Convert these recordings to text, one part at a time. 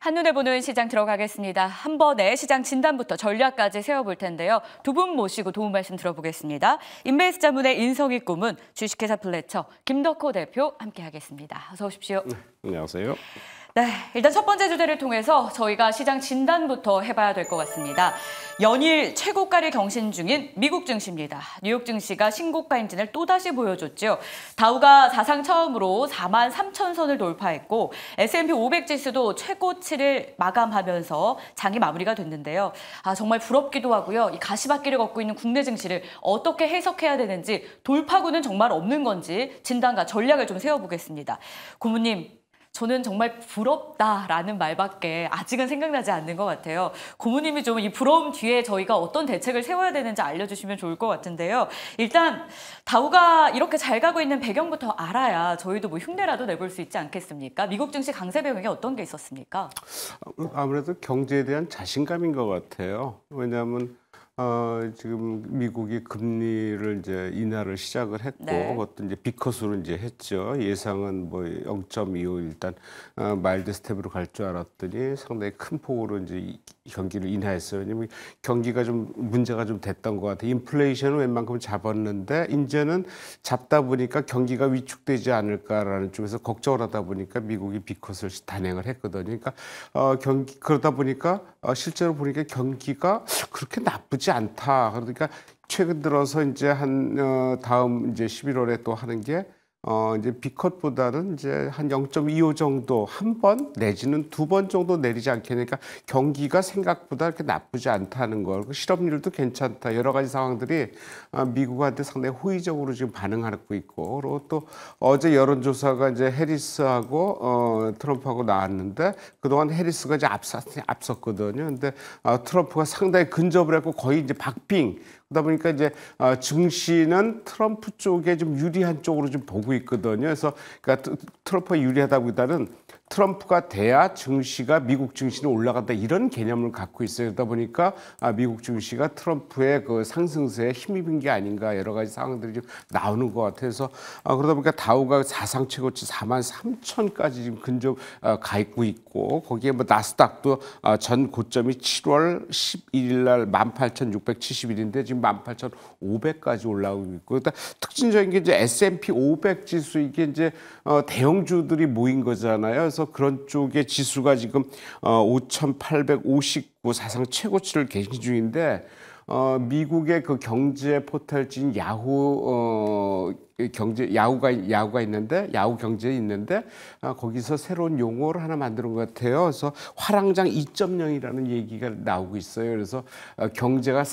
한눈에 보는 시장 들어가겠습니다. 한 번에 시장 진단부터 전략까지 세워볼 텐데요. 두 분 모시고 도움 말씀 들어보겠습니다. 인베스트자문의 인성희 고문, 주식회사 플래처 김덕호 대표 함께하겠습니다. 어서 오십시오. 안녕하세요. 네, 일단 첫 번째 주제를 통해서 저희가 시장 진단부터 해봐야 될 것 같습니다. 연일 최고가를 경신 중인 미국 증시입니다. 뉴욕 증시가 신고가 행진을 또다시 보여줬죠. 다우가 사상 처음으로 43,000선을 돌파했고 S&P 500 지수도 최고치를 마감하면서 장이 마무리가 됐는데요. 정말 부럽기도 하고요. 이 가시밭길을 걷고 있는 국내 증시를 어떻게 해석해야 되는지 돌파구는 정말 없는 건지 진단과 전략을 좀 세워보겠습니다. 고문님. 저는 정말 부럽다라는 말밖에 아직은 생각나지 않는 것 같아요. 고모님이 좀 이 부러움 뒤에 저희가 어떤 대책을 세워야 되는지 알려주시면 좋을 것 같은데요. 일단 다우가 이렇게 잘 가고 있는 배경부터 알아야 저희도 뭐 흉내라도 내볼 수 있지 않겠습니까? 미국 증시 강세 배경에 어떤 게 있었습니까? 아무래도 경제에 대한 자신감인 것 같아요. 왜냐하면 지금 미국이 금리를 이제 인하를 시작을 했고, 네. 그것도 이제 비컷으로 이제 했죠. 예상은 뭐 0.25 일단 마일드 스텝으로 갈 줄 알았더니 상당히 큰 폭으로 이제 경기를 인하했어요. 왜냐면 경기가 좀 문제가 좀 됐던 것 같아요. 인플레이션은 웬만큼 잡았는데 이제는 잡다 보니까 경기가 위축되지 않을까라는 쪽에서 걱정을 하다 보니까 미국이 비컷을 단행을 했거든요. 그러니까 그러다 보니까 실제로 보니까 경기가 그렇게 나쁘지 않다. 그러니까 최근 들어서 이제 다음 이제 11월에 또 하는 게 이제 비컷보다는 이제 한 0.25 정도 한 번 내지는 두 번 정도 내리지 않겠니까 경기가 생각보다 그렇게 나쁘지 않다는 걸, 그 실업률도 괜찮다, 여러 가지 상황들이 미국한테 상당히 호의적으로 지금 반응하고 있고, 그리고 또 어제 여론조사가 이제 해리스하고 트럼프하고 나왔는데 그동안 해리스가 이제 앞섰거든요. 근데 트럼프가 상당히 근접을 했고 거의 이제 박빙. 그러다 보니까 이제 증시는 트럼프 쪽에 좀 유리한 쪽으로 좀 보고 있거든요. 그래서 그러니까 트럼프가 유리하다기보다는 트럼프가 돼야 증시가 미국 증시는 올라간다 이런 개념을 갖고 있어요. 그러다 보니까 미국 증시가 트럼프의 그 상승세에 힘입은 게 아닌가 여러 가지 상황들이 좀 나오는 것 같아서 그러다 보니까 다우가 사상 최고치 43,000까지 지금 근접 가 있고 거기에 뭐 나스닥도 전 고점이 7월 11일 날 18,671인데 지금 18,500까지 올라오고 있고, 일단 특징적인 게 이제 S&P 500 지수 이게 이제 대형주들이 모인 거잖아요. 그래서 그런 쪽의 지수가 지금 5,859 사상 최고치를 갱신 중인데 미국의 그 경제 포털진 야후가 있는데 야후 경제에 있는데 거기서 새로운 용어를 하나 만드는 것 같아요. 그래서 화랑장 2.0이라는 얘기가 나오고 있어요. 그래서 경제가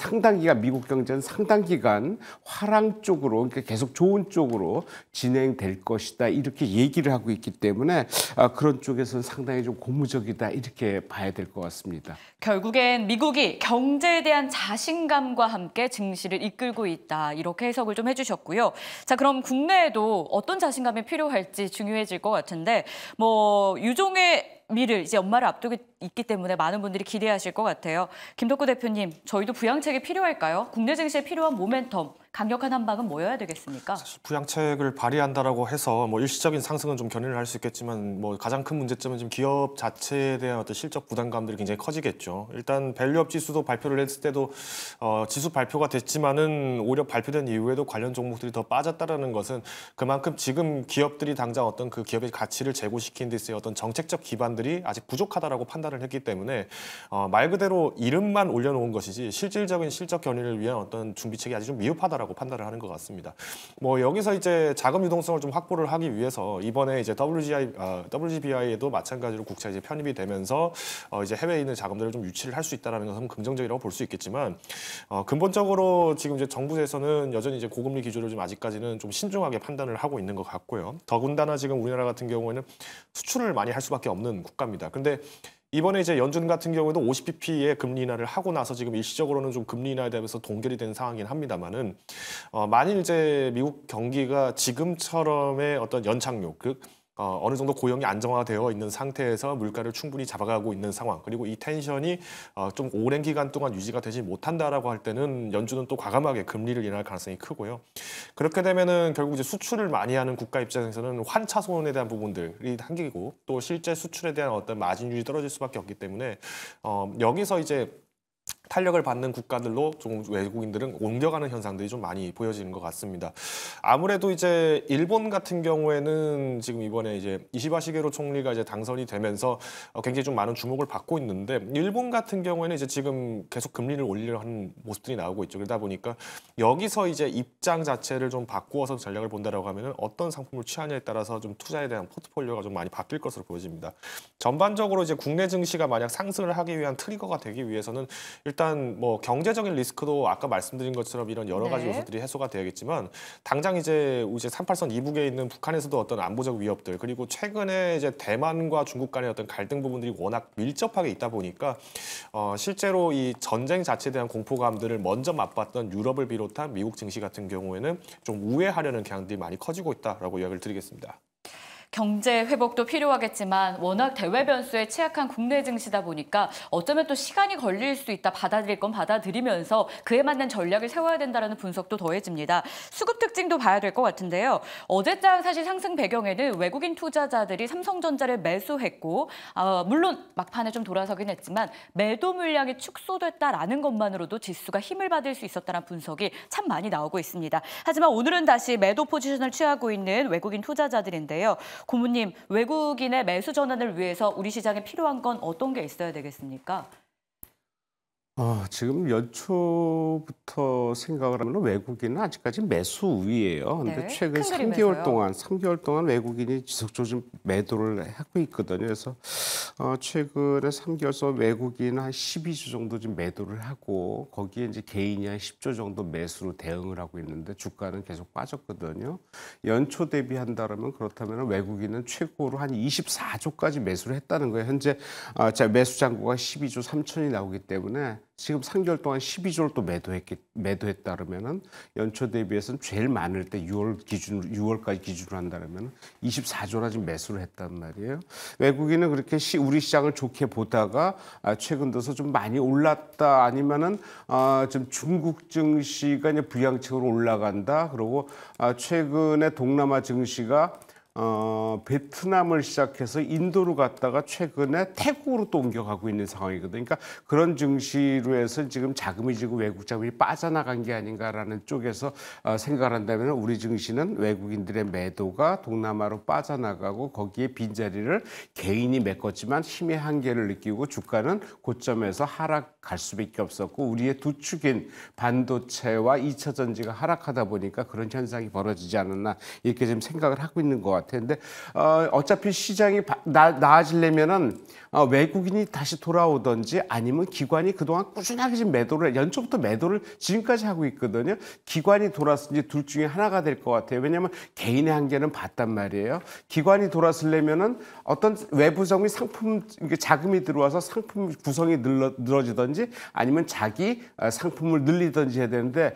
미국 경제는 상당 기간 화랑 쪽으로, 그러니까 계속 좋은 쪽으로 진행될 것이다 이렇게 얘기를 하고 있기 때문에 그런 쪽에서는 상당히 좀 고무적이다 이렇게 봐야 될 것 같습니다. 결국엔 미국이 경제에 대한 자신감과 함께 증시를 이끌고 있다 이렇게 해석을 좀 해주셨고요. 자, 그럼 국내에도 어떤 자신감이 필요할지 중요해질 것 같은데 유종의 미를 이제 연말을 앞두고 있기 때문에 많은 분들이 기대하실 것 같아요. 김덕호 대표님, 저희도 부양책이 필요할까요? 국내 증시에 필요한 모멘텀, 강력한 한방은 뭐여야 되겠습니까? 사실 부양책을 발의한다라고 해서 일시적인 상승은 좀 견인을 할 수 있겠지만 가장 큰 문제점은 지금 기업 자체에 대한 어떤 실적 부담감들이 굉장히 커지겠죠. 일단 밸류업 지수도 발표를 했을 때도 지수 발표가 됐지만은 오히려 발표된 이후에도 관련 종목들이 더 빠졌다라는 것은 그만큼 지금 기업들이 당장 어떤 그 기업의 가치를 제고시키는 데 있어서 어떤 정책적 기반들이 아직 부족하다라고 판단을 했기 때문에 말 그대로 이름만 올려놓은 것이지 실질적인 실적 견인을 위한 어떤 준비책이 아직 좀 미흡하다라고 판단을 하는 것 같습니다. 여기서 이제 자금 유동성을 좀 확보를 하기 위해서 이번에 이제 WGBI에도 마찬가지로 국채 이제 편입이 되면서 이제 해외에 있는 자금들을 좀 유치를 할 수 있다라는 것은 긍정적이라고 볼 수 있겠지만 근본적으로 지금 이제 정부에서는 여전히 이제 고금리 기조를 좀 아직까지는 좀 신중하게 판단을 하고 있는 것 같고요. 더군다나 지금 우리나라 같은 경우에는 수출을 많이 할 수밖에 없는 국가입니다. 근데 이번에 이제 연준 같은 경우에도 50bp의 금리 인하를 하고 나서 지금 일시적으로는 좀 금리 인하에 대해서 동결이 된 상황이긴 합니다만은 만일 이제 미국 경기가 지금처럼의 어떤 연착륙, 어느 정도 고용이 안정화되어 있는 상태에서 물가를 충분히 잡아가고 있는 상황, 그리고 이 텐션이 좀 오랜 기간 동안 유지가 되지 못한다라고 할 때는 연준은 또 과감하게 금리를 인하할 가능성이 크고요. 그렇게 되면은 결국 이제 수출을 많이 하는 국가 입장에서는 환차손에 대한 부분들이 한계이고, 또 실제 수출에 대한 어떤 마진율이 떨어질 수밖에 없기 때문에 여기서 이제 탄력을 받는 국가들로 좀 외국인들은 옮겨가는 현상들이 좀 많이 보여지는 것 같습니다. 아무래도 이제 일본 같은 경우에는 지금 이번에 이제 이시바 시게루 총리가 이제 당선이 되면서 굉장히 좀 많은 주목을 받고 있는데, 일본 같은 경우에는 이제 지금 계속 금리를 올리려 하는 모습들이 나오고 있죠. 그러다 보니까 여기서 이제 입장 자체를 좀 바꾸어서 전략을 본다라고 하면은 어떤 상품을 취하냐에 따라서 좀 투자에 대한 포트폴리오가 좀 많이 바뀔 것으로 보여집니다. 전반적으로 이제 국내 증시가 만약 상승을 하기 위한 트리거가 되기 위해서는 일단 뭐 경제적인 리스크도 아까 말씀드린 것처럼 이런 여러 가지 네. 요소들이 해소가 되겠지만, 당장 이제 38선 이북에 있는 북한에서도 어떤 안보적 위협들, 그리고 최근에 이제 대만과 중국 간의 어떤 갈등 부분들이 워낙 밀접하게 있다 보니까 실제로 이 전쟁 자체에 대한 공포감들을 먼저 맛봤던 유럽을 비롯한 미국 증시 같은 경우에는 좀 우회하려는 경향들이 많이 커지고 있다라고 이야기를 드리겠습니다. 경제 회복도 필요하겠지만 워낙 대외 변수에 취약한 국내 증시다 보니까 어쩌면 또 시간이 걸릴 수 있다, 받아들일 건 받아들이면서 그에 맞는 전략을 세워야 된다는 분석도 더해집니다. 수급 특징도 봐야 될 것 같은데요. 어제장 사실 상승 배경에는 외국인 투자자들이 삼성전자를 매수했고, 물론 막판에 좀 돌아서긴 했지만 매도 물량이 축소됐다라는 것만으로도 지수가 힘을 받을 수 있었다는 분석이 참 많이 나오고 있습니다. 하지만 오늘은 다시 매도 포지션을 취하고 있는 외국인 투자자들인데요. 고모님, 외국인의 매수 전환을 위해서 우리 시장에 필요한 건 어떤 게 있어야 되겠습니까? 지금 연초부터 생각을 하면 외국인은 아직까지 매수 우위예요. 근데 네, 최근 큰 3개월 동안 외국인이 지속적으로 좀 매도를 하고 있거든요. 그래서 최근에 3개월서 외국인 한 12주 정도 지금 매도를 하고, 거기에 이제 개인이 한 10조 정도 매수로 대응을 하고 있는데 주가는 계속 빠졌거든요. 연초 대비한다면 그렇다면 외국인은 최고로 한 24조까지 매수를 했다는 거예요. 현재 매수 잔고가 12조 3천이 나오기 때문에 지금 3개월 동안 12조를 또 매도했다 그러면은 연초 대비해서는 제일 많을 때 6월까지 기준으로 한다면 24조나 지금 매수를 했단 말이에요. 외국인은 그렇게 우리 시장을 좋게 보다가 최근 들어서 좀 많이 올랐다, 아니면은 좀 중국 증시가 이제 부양책으로 올라간다. 그리고 최근에 동남아 증시가 베트남을 시작해서 인도로 갔다가 최근에 태국으로 또 옮겨가고 있는 상황이거든요. 그러니까 그런 증시로 해서 지금 자금이 지금 외국 자금이 빠져나간 게 아닌가라는 쪽에서 생각을 한다면, 우리 증시는 외국인들의 매도가 동남아로 빠져나가고 거기에 빈자리를 개인이 메꿨지만 힘의 한계를 느끼고 주가는 고점에서 하락할 수밖에 없었고, 우리의 두 축인 반도체와 2차 전지가 하락하다 보니까 그런 현상이 벌어지지 않았나, 이렇게 지금 생각을 하고 있는 것 같아요. 근데 어차피 시장이 나아지려면은 외국인이 다시 돌아오든지, 아니면 기관이 그동안 꾸준하게 지금 연초부터 매도를 지금까지 하고 있거든요. 기관이 돌았든지 둘 중에 하나가 될 것 같아요. 왜냐하면 개인의 한계는 봤단 말이에요. 기관이 돌았으려면은 어떤 외부적인 상품, 자금이 들어와서 상품 구성이 늘어지든지, 아니면 자기 상품을 늘리든지 해야 되는데,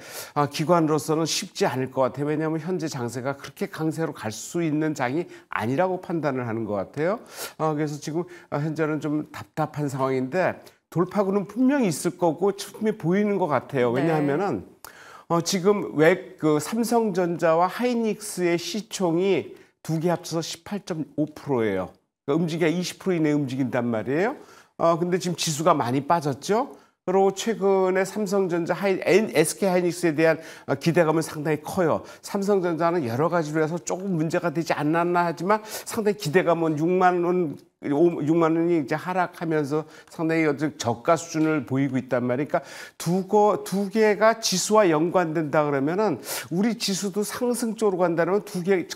기관으로서는 쉽지 않을 것 같아요. 왜냐하면 현재 장세가 그렇게 강세로 갈 수 있는 장이 아니라고 판단을 하는 것 같아요. 그래서 지금 현재는 좀 답답한 상황인데, 돌파구는 분명히 있을 거고 분명히 보이는 것 같아요. 왜냐하면은 지금 그 삼성전자와 하이닉스의 시총이 두 개 합쳐서 18.5%예요. 그러니까 움직여 20% 이내 움직인단 말이에요. 근데 지금 지수가 많이 빠졌죠. 그리고 최근에 삼성전자, SK 하이닉스에 대한 기대감은 상당히 커요. 삼성전자는 여러 가지로 해서 조금 문제가 되지 않았나 하지만 상당히 기대감은 6만 원이 이제 하락하면서 상당히 저가 수준을 보이고 있단 말이에요. 그러니까 두 개가 지수와 연관된다 그러면은 우리 지수도 상승 쪽으로 간다면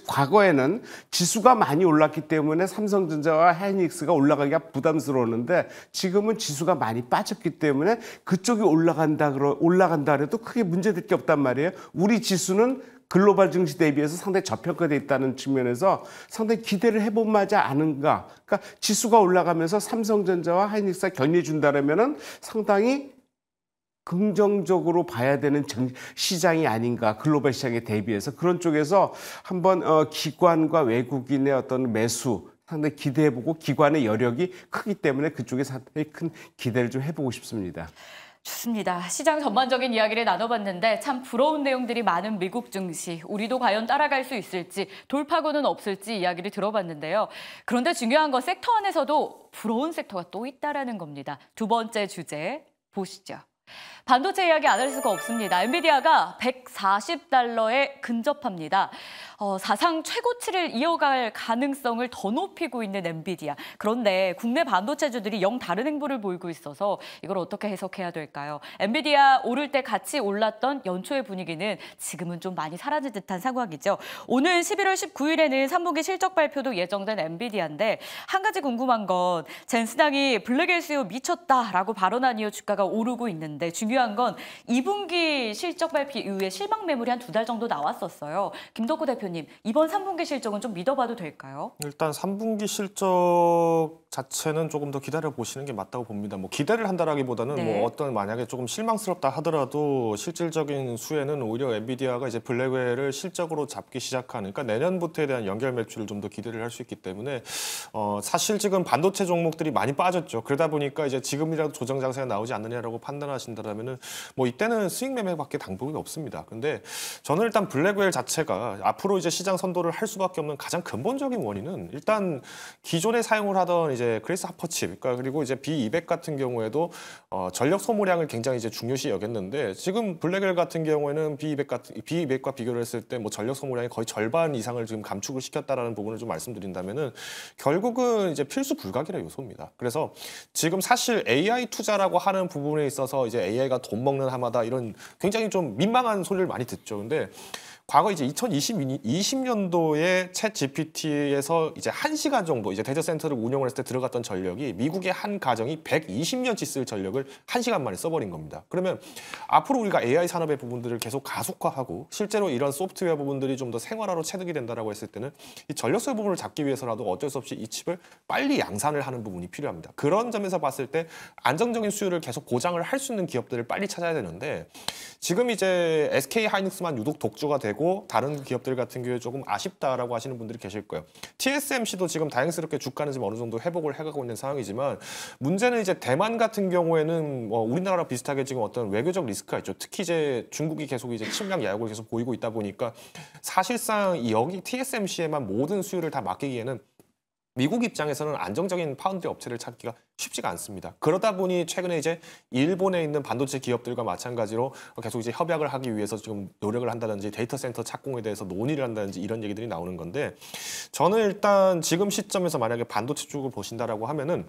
과거에는 지수가 많이 올랐기 때문에 삼성전자와 하이닉스가 올라가기가 부담스러웠는데, 지금은 지수가 많이 빠졌기 때문에 그쪽이 올라간다 해도 크게 문제될 게 없단 말이에요. 우리 지수는 글로벌 증시 대비해서 상당히 저평가되어 있다는 측면에서 상당히 기대를 해볼 만하지 않은가. 그러니까 지수가 올라가면서 삼성전자와 하이닉스가 견인해 준다면은 상당히 긍정적으로 봐야 되는 시장이 아닌가, 글로벌 시장에 대비해서 그런 쪽에서 한번 기관과 외국인의 어떤 매수 상당히 기대해보고 기관의 여력이 크기 때문에 그쪽에 상당히 큰 기대를 좀 해보고 싶습니다. 좋습니다. 시장 전반적인 이야기를 나눠봤는데 참 부러운 내용들이 많은 미국 증시. 우리도 과연 따라갈 수 있을지 돌파구는 없을지 이야기를 들어봤는데요. 그런데 중요한 건 섹터 안에서도 부러운 섹터가 또 있다라는 겁니다. 두 번째 주제 보시죠. 반도체 이야기 안 할 수가 없습니다. 엔비디아가 140달러에 근접합니다. 사상 최고치를 이어갈 가능성을 더 높이고 있는 엔비디아. 그런데 국내 반도체주들이 영 다른 행보를 보이고 있어서 이걸 어떻게 해석해야 될까요? 엔비디아 오를 때 같이 올랐던 연초의 분위기는 지금은 좀 많이 사라진 듯한 상황이죠. 오늘 11월 19일에는 3분기 실적 발표도 예정된 엔비디아인데 한 가지 궁금한 건 젠슨항이 블랙엘스요 미쳤다라고 발언한 이후 주가가 오르고 있는데 중요한 건 2분기 실적 발표 이후에 실망 매물이 한 2달 정도 나왔었어요. 김덕호 대표님, 이번 3분기 실적은 좀 믿어봐도 될까요? 일단 3분기 실적 자체는 조금 더 기다려보시는 게 맞다고 봅니다. 뭐 기대를 한다라기보다는 네. 뭐 어떤 만약에 조금 실망스럽다 하더라도 실질적인 수혜는 오히려 엔비디아가 이제 블랙웰을 실적으로 잡기 시작하니까 내년부터에 대한 연결 매출을 좀 더 기대를 할 수 있기 때문에 사실 지금 반도체 종목들이 많이 빠졌죠. 그러다 보니까 이제 지금이라도 조정 장세가 나오지 않느냐라고 판단하신다면은 뭐 이때는 수익 매매밖에 방법이 없습니다. 근데 저는 일단 블랙웰 자체가 앞으로 이제 시장 선도를 할 수밖에 없는 가장 근본적인 원인은 일단 기존에 사용을 하던 이제 그레이스 하퍼 칩, 그리고 이제 B200 같은 경우에도 전력 소모량을 굉장히 이제 중요시 여겼는데 지금 블랙웰 같은 경우에는 B200과 비교를 했을 때 뭐 전력 소모량이 거의 절반 이상을 지금 감축을 시켰다라는 부분을 좀 말씀드린다면은 결국은 이제 필수 불가결의 요소입니다. 그래서 지금 사실 AI 투자라고 하는 부분에 있어서 이제 AI가 돈 먹는 하마다 이런 굉장히 좀 민망한 소리를 많이 듣죠. 근데 과거 이제 2020년도에 챗 GPT에서 이제 1시간 정도 이제 데이터 센터를 운영을 했을 때 들어갔던 전력이 미국의 한 가정이 120년치 쓸 전력을 1시간 만에 써버린 겁니다. 그러면 앞으로 우리가 AI 산업의 부분들을 계속 가속화하고 실제로 이런 소프트웨어 부분들이 좀 더 생활화로 체득이 된다라고 했을 때는 이 전력소 부분을 잡기 위해서라도 어쩔 수 없이 이 칩을 빨리 양산을 하는 부분이 필요합니다. 그런 점에서 봤을 때 안정적인 수요를 계속 보장을 할 수 있는 기업들을 빨리 찾아야 되는데 지금 이제 SK 하이닉스만 유독 독주가 되고 다른 기업들 같은 경우에 조금 아쉽다라고 하시는 분들이 계실 거예요. TSMC도 지금 다행스럽게 주가는 지금 어느 정도 회복을 해가고 있는 상황이지만 문제는 이제 대만 같은 경우에는 뭐 우리나라랑 비슷하게 지금 어떤 외교적 리스크가 있죠. 특히 이제 중국이 계속 이제 침략 야욕을 계속 보이고 있다 보니까 사실상 여기 TSMC에만 모든 수요를 다 맡기기에는 미국 입장에서는 안정적인 파운드리 업체를 찾기가 쉽지가 않습니다. 그러다 보니 최근에 이제 일본에 있는 반도체 기업들과 마찬가지로 계속 이제 협약을 하기 위해서 지금 노력을 한다든지 데이터 센터 착공에 대해서 논의를 한다든지 이런 얘기들이 나오는 건데 저는 일단 지금 시점에서 만약에 반도체 쪽을 보신다라고 하면은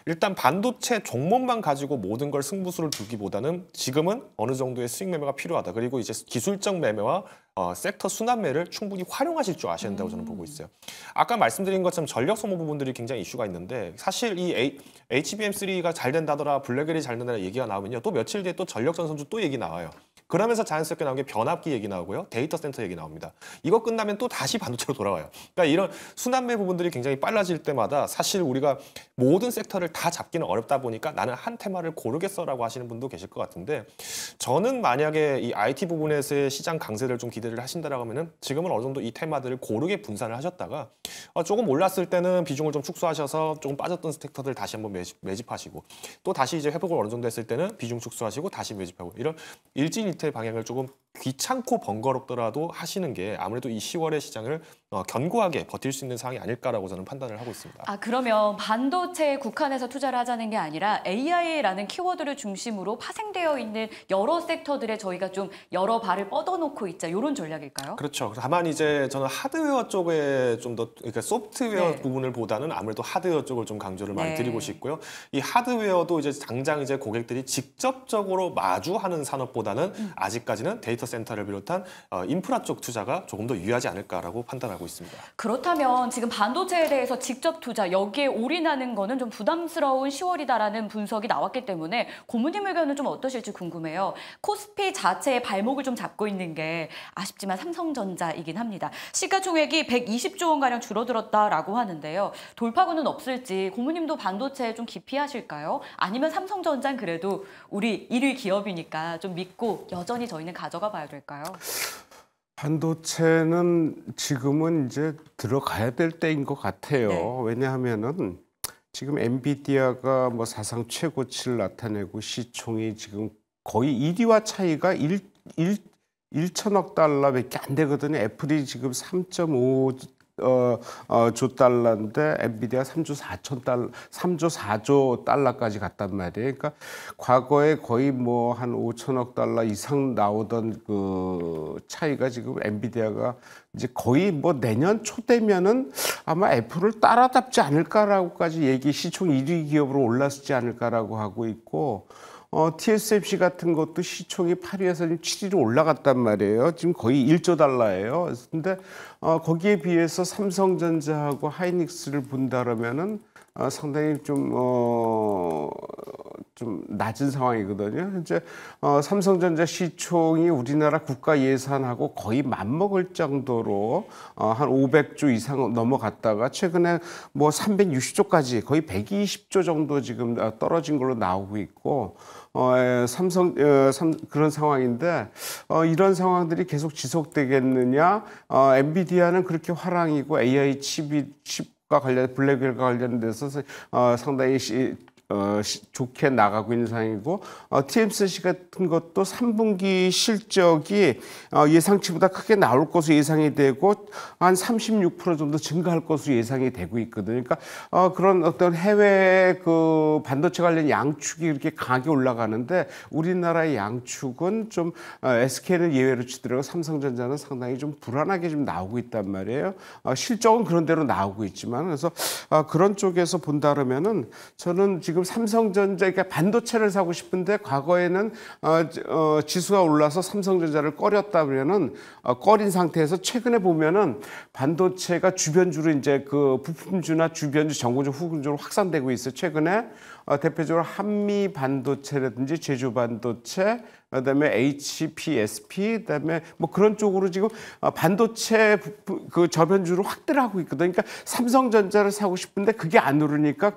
일단 반도체 종목만 가지고 모든 걸 승부수를 두기보다는 지금은 어느 정도의 수익 매매가 필요하다. 그리고 이제 기술적 매매와 섹터 순환매를 충분히 활용하실 줄 아셔야 된다고 저는 보고 있어요. 아까 말씀드린 것처럼 전력 소모 부분들이 굉장히 이슈가 있는데 사실 이 HBM3가 잘 된다더라, 블랙웰이 잘 된다는 얘기가 나오면요. 또 며칠 뒤에 또 전력 전선주 또 얘기 나와요. 그러면서 자연스럽게 나온 게 변압기 얘기 나오고요. 데이터 센터 얘기 나옵니다. 이거 끝나면 또 다시 반도체로 돌아와요. 그러니까 이런 순환매 부분들이 굉장히 빨라질 때마다 사실 우리가 모든 섹터를 다 잡기는 어렵다 보니까 나는 한 테마를 고르겠어라고 하시는 분도 계실 것 같은데 저는 만약에 이 IT 부분에서의 시장 강세를 좀 기대를 하신다라고 하면은 지금은 어느 정도 이 테마들을 고르게 분산을 하셨다가 조금 올랐을 때는 비중을 좀 축소하셔서 조금 빠졌던 섹터들 다시 한번 매집하시고 또 다시 이제 회복을 어느 정도 했을 때는 비중 축소하시고 다시 매집하고 이런 일진일퇴 방향을 조금 귀찮고 번거롭더라도 하시는 게 아무래도 이 10월의 시장을 견고하게 버틸 수 있는 상황이 아닐까라고 저는 판단을 하고 있습니다. 그러면 반도체에 국한해서 투자를 하자는 게 아니라 AI라는 키워드를 중심으로 파생되어 있는 여러 섹터들에 저희가 좀 여러 발을 뻗어놓고 있자 이런 전략일까요? 그렇죠. 다만 이제 저는 하드웨어 쪽에 좀 더 그러니까 소프트웨어 부분을 보다는 아무래도 하드웨어 쪽을 좀 강조를 많이 드리고 싶고요. 이 하드웨어도 이제 당장 이제 고객들이 직접적으로 마주하는 산업보다는 아직까지는 데이터 데이터 센터를 비롯한 인프라 쪽 투자가 조금 더 유리하지 않을까라고 판단하고 있습니다. 그렇다면 지금 반도체에 대해서 직접 투자, 여기에 올인하는 거는 좀 부담스러운 10월이다라는 분석이 나왔기 때문에 고모님 의견은 좀 어떠실지 궁금해요. 코스피 자체의 발목을 좀 잡고 있는 게 아쉽지만 삼성전자이긴 합니다. 시가총액이 120조 원가량 줄어들었다라고 하는데요. 돌파구는 없을지 고모님도 반도체에 좀 기피하실까요? 아니면 삼성전자는 그래도 우리 1위 기업이니까 좀 믿고 여전히 저희는 가져가 봐야 될까요? 반도체는 지금은 이제 들어가야 될 때인 것 같아요. 네. 왜냐하면은 지금 엔비디아가 뭐 사상 최고치를 나타내고 시총이 지금 거의 1위와 차이가 1천억 달러밖에 안 되거든요. 애플이 지금 3.5조 달러인데 엔비디아 3조 4조 달러까지 갔단 말이에요. 그러니까 과거에 거의 뭐 한 5천억 달러 이상 나오던 그 차이가 지금 엔비디아가 이제 거의 뭐 내년 초 되면은 아마 애플을 따라잡지 않을까라고까지 시총 1위 기업으로 올랐지 않을까라고 하고 있고, TSMC 같은 것도 시총이 8위에서 7위로 올라갔단 말이에요. 지금 거의 1조 달러예요. 근데 거기에 비해서 삼성전자하고 하이닉스를 본다 그러면은 상당히 좀 낮은 상황이거든요. 현재 삼성전자 시총이 우리나라 국가 예산하고 거의 맞먹을 정도로 한 500조 이상 넘어갔다가 최근에 뭐 360조까지 거의 120조 정도 지금 떨어진 걸로 나오고 있고, 그런 상황인데, 이런 상황들이 계속 지속되겠느냐? 엔비디아는 그렇게 화랑이고 AI 칩과 블랙웰과 관련돼서 상당히 좋게 나가고 있는 상황이고, TSMC 같은 것도 3분기 실적이 예상치보다 크게 나올 것으로 예상이 되고 한 36% 정도 증가할 것으로 예상이 되고 있거든요. 그러니까 그런 어떤 해외 그 반도체 관련 양축이 이렇게 강하게 올라가는데, 우리나라의 양축은 좀 SK는 예외로 치더라도 삼성전자는 상당히 좀 불안하게 좀 나오고 있단 말이에요. 실적은 그런 대로 나오고 있지만, 그래서 그런 쪽에서 본다 그러면은 저는 지금 삼성전자, 그러니까 반도체를 사고 싶은데 과거에는 지수가 올라서 삼성전자를 꺼렸다면은 꺼린 상태에서 최근에 보면은 반도체가 주변주로 이제 그 부품주나 주변주, 전고주, 후군주로 확산되고 있어요. 최근에 대표적으로 한미 반도체라든지 제주 반도체, 그다음에 HPSP, 그다음에 뭐 그런 쪽으로 지금 반도체 그 저변주를 확대를 하고 있거든요. 그러니까 삼성전자를 사고 싶은데 그게 안 오르니까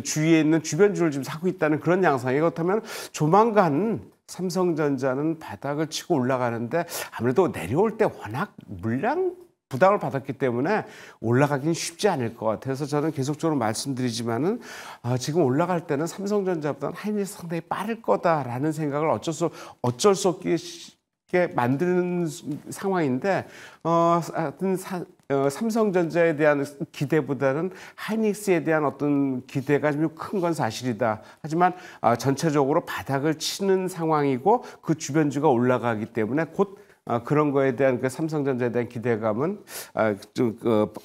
주위에 있는 주변주를 지금 사고 있다는 그런 양상이. 그렇다면 조만간 삼성전자는 바닥을 치고 올라가는데 아무래도 내려올 때 워낙 물량 부담을 받았기 때문에 올라가기는 쉽지 않을 것 같아서 저는 계속적으로 말씀드리지만은 지금 올라갈 때는 삼성전자보다는 하이닉스 상당히 빠를 거다라는 생각을 어쩔 수 없게 만드는 상황인데, 하여튼 삼성전자에 대한 기대보다는 하이닉스에 대한 어떤 기대가 좀 큰 건 사실이다. 하지만 전체적으로 바닥을 치는 상황이고 그 주변주가 올라가기 때문에 곧 그런 거에 대한 그 삼성전자에 대한 기대감은 좀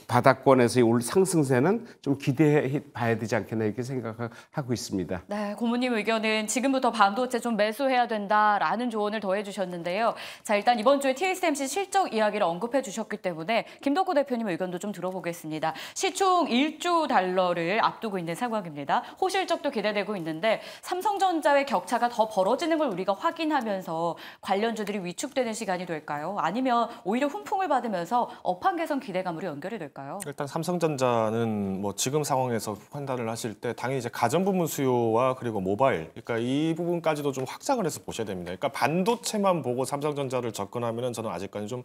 바닥권에서의 올 상승세는 좀 기대해 봐야 되지 않겠나 이렇게 생각하고 있습니다. 네, 고모님 의견은 지금부터 반도체 좀 매수해야 된다라는 조언을 더해 주셨는데요. 자, 일단 이번 주에 TSMC 실적 이야기를 언급해 주셨기 때문에 김덕구 대표님 의견도 좀 들어보겠습니다. 시총 1조 달러를 앞두고 있는 상황입니다. 호실적도 기대되고 있는데 삼성전자의 격차가 더 벌어지는 걸 우리가 확인하면서 관련주들이 위축되는 시간이 될까요? 아니면 오히려 훈풍을 받으면서 업황 개선 기대감으로 연결이 될까요? 일단 삼성전자는 뭐 지금 상황에서 판단을 하실 때 당연히 이제 가전 부문 수요와 그리고 모바일, 그러니까 이 부분까지도 좀 확장을 해서 보셔야 됩니다. 그러니까 반도체만 보고 삼성전자를 접근하면은 저는 아직까지 좀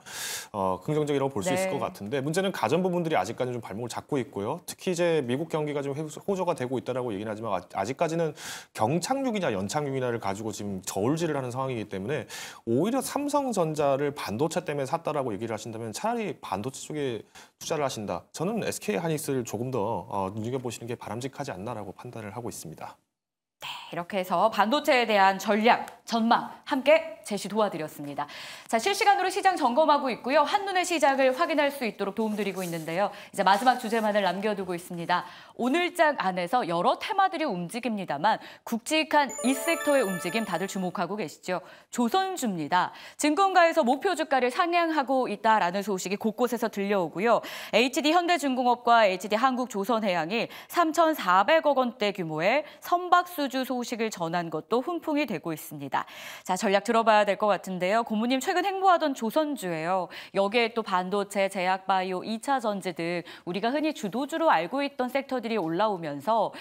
긍정적이라고 볼 수 있을 것 같은데, 문제는 가전 부분들이 아직까지 좀 발목을 잡고 있고요. 특히 이제 미국 경기가 좀 호조가 되고 있다라고 얘기는 하지만 아직까지는 경착륙이냐 연착륙이냐를 가지고 지금 저울질을 하는 상황이기 때문에 오히려 삼성전자를 반도체 때문에 샀다라고 얘기를 하신다면 차라리 반도체 쪽에 투자를 하신다. 저는 SK 하이닉스를 조금 더 눈여겨보시는 게 바람직하지 않나라고 판단을 하고 있습니다. 네, 이렇게 해서 반도체에 대한 전략, 전망 함께 제시 도와드렸습니다. 자, 실시간으로 시장 점검하고 있고요. 한눈에 시장을 확인할 수 있도록 도움드리고 있는데요. 이제 마지막 주제만을 남겨두고 있습니다. 오늘장 안에서 여러 테마들이 움직입니다만 굵직한 이 섹터의 움직임 다들 주목하고 계시죠. 조선주입니다. 증권가에서 목표 주가를 상향하고 있다라는 소식이 곳곳에서 들려오고요. HD 현대중공업과 HD 한국조선해양이 3,400억 원대 규모의 선박수주 소식을 전한 것도 훈풍이 되고 있습니다. 자, 전략 들어봐야 될 것 같은데요. 고모님 최근 행보하던 조선주예요. 여기에 또 반도체, 제약바이오, 2차 전지 등 우리가 흔히 주도주로 알고 있던 섹터들이 올라오면서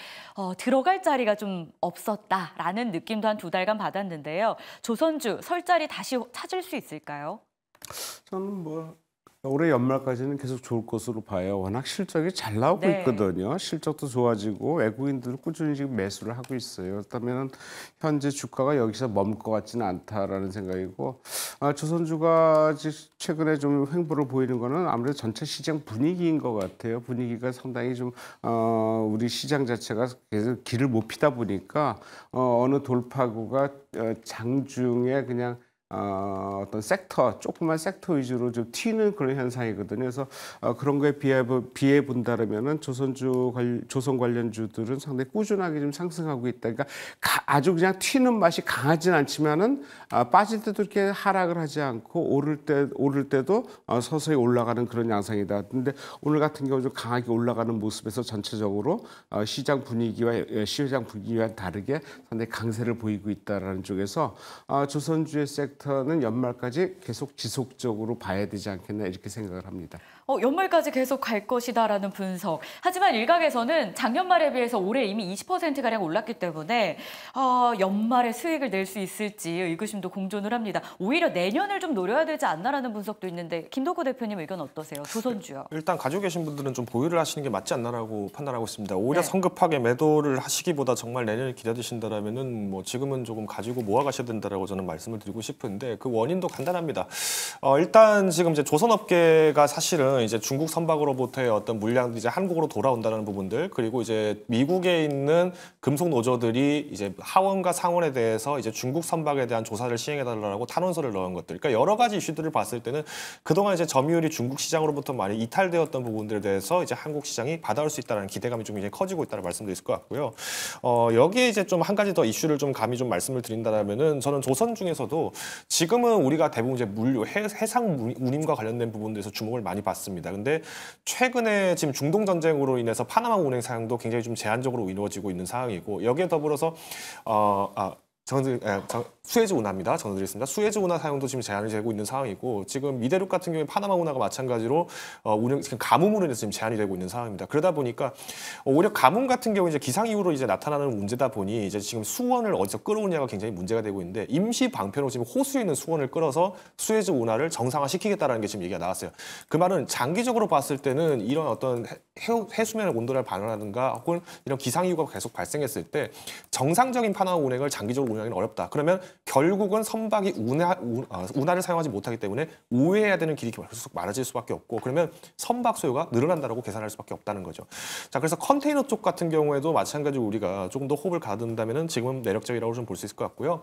들어갈 자리가 좀 없었다라는 느낌도 한 2달간 받았는데요. 조선주 설 자리 다시 찾을 수 있을까요? 저는 뭐 올해 연말까지는 계속 좋을 것으로 봐요. 워낙 실적이 잘 나오고 네. 있거든요. 실적도 좋아지고 외국인들은 꾸준히 지금 매수를 하고 있어요. 그렇다면 현재 주가가 여기서 머물 것 같지는 않다라는 생각이고, 조선주가 최근에 좀 횡보를 보이는 거는 아무래도 전체 시장 분위기인 것 같아요. 분위기가 상당히 좀 우리 시장 자체가 계속 길을 못 피다 보니까 어느 돌파구가 장중에 그냥 어떤 섹터, 조그만 섹터 위주로 좀 튀는 그런 현상이거든요. 그래서 그런 거에 비해 본다면은 조선 관련주들은 상당히 꾸준하게 좀 상승하고 있다. 그러니까 아주 그냥 튀는 맛이 강하진 않지만은 빠질 때도 이렇게 하락을 하지 않고 오를 때도 서서히 올라가는 그런 양상이다. 근데 오늘 같은 경우 좀 강하게 올라가는 모습에서 전체적으로 시장 분위기와 다르게 상당히 강세를 보이고 있다라는 쪽에서 조선주의 섹터는 연말까지 계속 지속적으로 봐야 되지 않겠나 이렇게 생각을 합니다. 연말까지 계속 갈 것이다라는 분석. 하지만 일각에서는 작년 말에 비해서 올해 이미 20%가량 올랐기 때문에 연말에 수익을 낼 수 있을지 의구심도 공존을 합니다. 오히려 내년을 좀 노려야 되지 않나라는 분석도 있는데 김덕호 대표님 의견 어떠세요? 조선주요. 일단 가지고 계신 분들은 좀 보유를 하시는 게 맞지 않나라고 판단하고 있습니다. 오히려 네. 성급하게 매도를 하시기보다 정말 내년을 기다리신다라면은 뭐 지금은 조금 가지고 모아 가셔야 된다라고 저는 말씀을 드리고 싶은데 그 원인도 간단합니다. 일단 지금 이제 조선업계가 사실은 이제 중국 선박으로부터의 어떤 물량들이 이제 한국으로 돌아온다는 부분들, 그리고 이제 미국에 있는 금속 노조들이 이제 하원과 상원에 대해서 이제 중국 선박에 대한 조사를 시행해달라고 탄원서를 넣은 것들. 그러니까 여러 가지 이슈들을 봤을 때는 그동안 이제 점유율이 중국 시장으로부터 많이 이탈되었던 부분들에 대해서 이제 한국 시장이 받아올 수 있다는 기대감이 좀 굉장히 커지고 있다는 말씀도 있을 것 같고요. 여기에 이제 좀 한 가지 더 이슈를 좀 감히 좀 말씀을 드린다면은 저는 조선 중에서도 지금은 우리가 대부분 이제 해상 운임과 관련된 부분들에서 주목을 많이 받습니다. 근데 최근에 지금 중동 전쟁으로 인해서 파나마 운행 사용도 굉장히 좀 제한적으로 이루어지고 있는 상황이고, 여기에 더불어서 수에즈 운하입니다. 전해드리겠습니다. 수에즈 운하 사용도 지금 제한이 되고 있는 상황이고, 지금 미대륙 같은 경우에 파나마 운하가 마찬가지로 지금 가뭄으로 인해서 지금 제한이 되고 있는 상황입니다. 그러다 보니까 오히려 가뭄 같은 경우 이제 기상 이후로 이제 나타나는 문제다 보니 이제 지금 수원을 어디서 끌어오냐가 굉장히 문제가 되고 있는데, 임시 방편으로 지금 호수에 있는 수원을 끌어서 수에즈 운하를 정상화시키겠다라는 게 지금 얘기가 나왔어요. 그 말은 장기적으로 봤을 때는 이런 어떤 해수면의 온도를 반응하든가 혹은 이런 기상 이유가 계속 발생했을 때 정상적인 파나마 운행을 장기적으로 운영하기는 어렵다. 그러면 결국은 선박이 운하를 사용하지 못하기 때문에 우회해야 되는 길이 계속 많아질 수밖에 없고, 그러면 선박 소요가 늘어난다라고 계산할 수밖에 없다는 거죠. 자, 그래서 컨테이너 쪽 같은 경우에도 마찬가지로 우리가 조금 더 호흡을 가든다면은 지금은 매력적이라고 좀 볼 수 있을 것 같고요.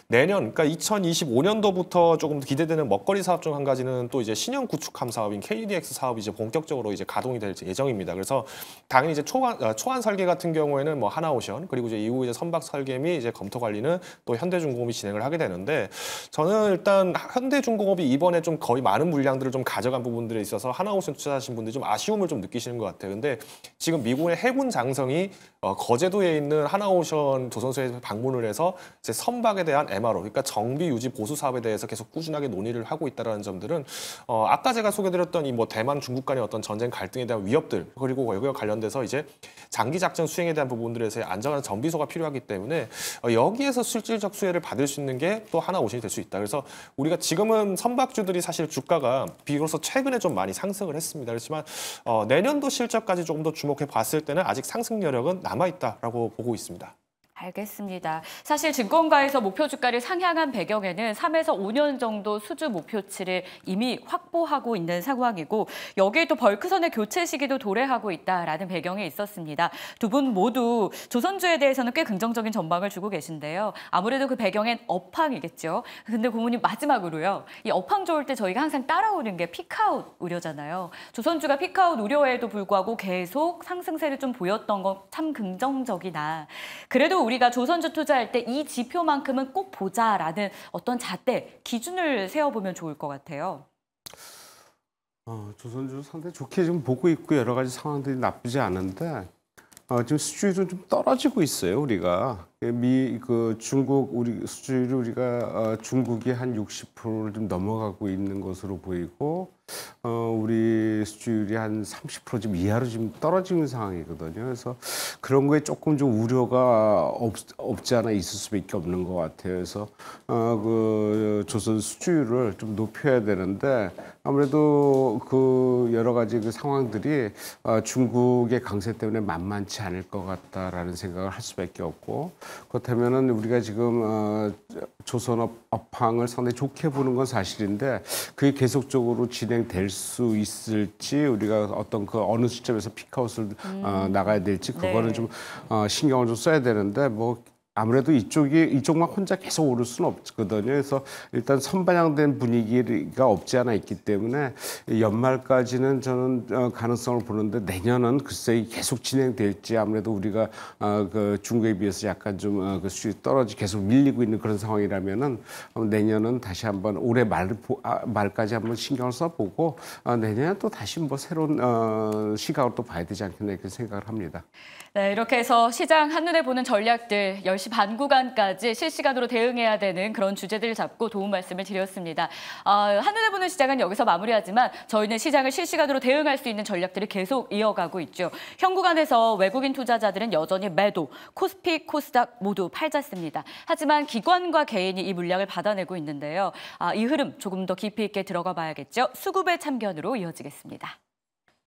내년, 그러니까 2025년도부터 조금 기대되는 먹거리 사업 중 한 가지는 또 이제 신형 구축함 사업인 KDX 사업이 이제 본격적으로 이제 가동이 될 예정입니다. 그래서 당연히 이제 초안 설계 같은 경우에는 뭐 하나오션, 그리고 이제 이후 이제 선박 설계 및 이제 검토 관리는 또 현대중공업이 진행을 하게 되는데, 저는 일단 현대중공업이 이번에 좀 거의 많은 물량들을 좀 가져간 부분들에 있어서 하나오션 투자하신 분들이 좀 아쉬움을 좀 느끼시는 것 같아요. 근데 지금 미국의 해군 장성이 거제도에 있는 하나오션 조선소에 방문을 해서 이제 선박에 대한 MRO, 그러니까 정비 유지 보수 사업에 대해서 계속 꾸준하게 논의를 하고 있다는 점들은 아까 제가 소개드렸던 이 뭐 대만 중국 간의 어떤 전쟁 갈등에 대한 위협들, 그리고 여기와 관련돼서 이제 장기 작전 수행에 대한 부분들에서의 안전한 정비소가 필요하기 때문에 여기에서 실질적 수혜를 받을 수 있는 게 또 하나오션이 될 수 있다. 그래서 우리가 지금은 선박주들이 사실 주가가 비로소 최근에 좀 많이 상승을 했습니다. 그렇지만 내년도 실적까지 조금 더 주목해 봤을 때는 아직 상승 여력은 남아 있다라고 보고 있습니다. 알겠습니다. 사실 증권가에서 목표 주가를 상향한 배경에는 3에서 5년 정도 수주 목표치를 이미 확보하고 있는 상황이고 여기에 또 벌크선의 교체 시기도 도래하고 있다라는 배경이 있었습니다. 두 분 모두 조선주에 대해서는 꽤 긍정적인 전망을 주고 계신데요. 아무래도 그 배경엔 업황이겠죠. 근데 고모님 마지막으로요. 이 업황 좋을 때 저희가 항상 따라오는 게 피크아웃 우려잖아요. 조선주가 피크아웃 우려에도 불구하고 계속 상승세를 좀 보였던 건 참 긍정적이나 그래도 우리가 조선주 투자할 때 이 지표만큼은 꼭 보자라는 어떤 잣대, 기준을 세워보면 좋을 것 같아요. 조선주 상당히 좋게 지금 보고 있고 여러 가지 상황들이 나쁘지 않은데 지금 수주율은 좀 떨어지고 있어요. 우리가 중국 우리 수주율이 우리가 중국이 한 60%를 좀 넘어가고 있는 것으로 보이고 우리 수주율이 한 30% 좀 이하로 지금 떨어지는 상황이거든요. 그래서 그런 거에 조금 좀 우려가 없지 않아 있을 수밖에 없는 것 같아요. 그래서 그 조선 수주율을 좀 높여야 되는데 아무래도 그 여러 가지 그 상황들이 중국의 강세 때문에 만만치 않을 것 같다라는 생각을 할 수밖에 없고 그렇다면은 우리가 지금 조선업 업황을 상당히 좋게 보는 건 사실인데 그게 계속적으로 진행될 수 있을지 우리가 어떤 그 어느 시점에서 피크아웃을 나가야 될지 그거는 네. 좀 신경을 좀 써야 되는데 뭐 아무래도 이쪽만 혼자 계속 오를 수는 없거든요. 그래서 일단 선반영된 분위기가 없지 않아 있기 때문에 연말까지는 저는 가능성을 보는데 내년은 글쎄 계속 진행될지 아무래도 우리가 그 중국에 비해서 약간 좀 그 수익이 계속 밀리고 있는 그런 상황이라면은 내년은 다시 한번 올해 말까지 한번 신경을 써보고 내년에 또 다시 뭐 새로운 시각으로 또 봐야 되지 않겠나 이렇게 생각을 합니다. 네, 이렇게 해서 시장 한눈에 보는 전략들 10시 반 구간까지 실시간으로 대응해야 되는 그런 주제들을 잡고 도움 말씀을 드렸습니다. 한눈에 보는 시장은 여기서 마무리하지만 저희는 시장을 실시간으로 대응할 수 있는 전략들을 계속 이어가고 있죠. 현 구간에서 외국인 투자자들은 여전히 매도, 코스피, 코스닥 모두 팔졌습니다. 하지만 기관과 개인이 이 물량을 받아내고 있는데요. 이 흐름 조금 더 깊이 있게 들어가 봐야겠죠. 수급의 참견으로 이어지겠습니다.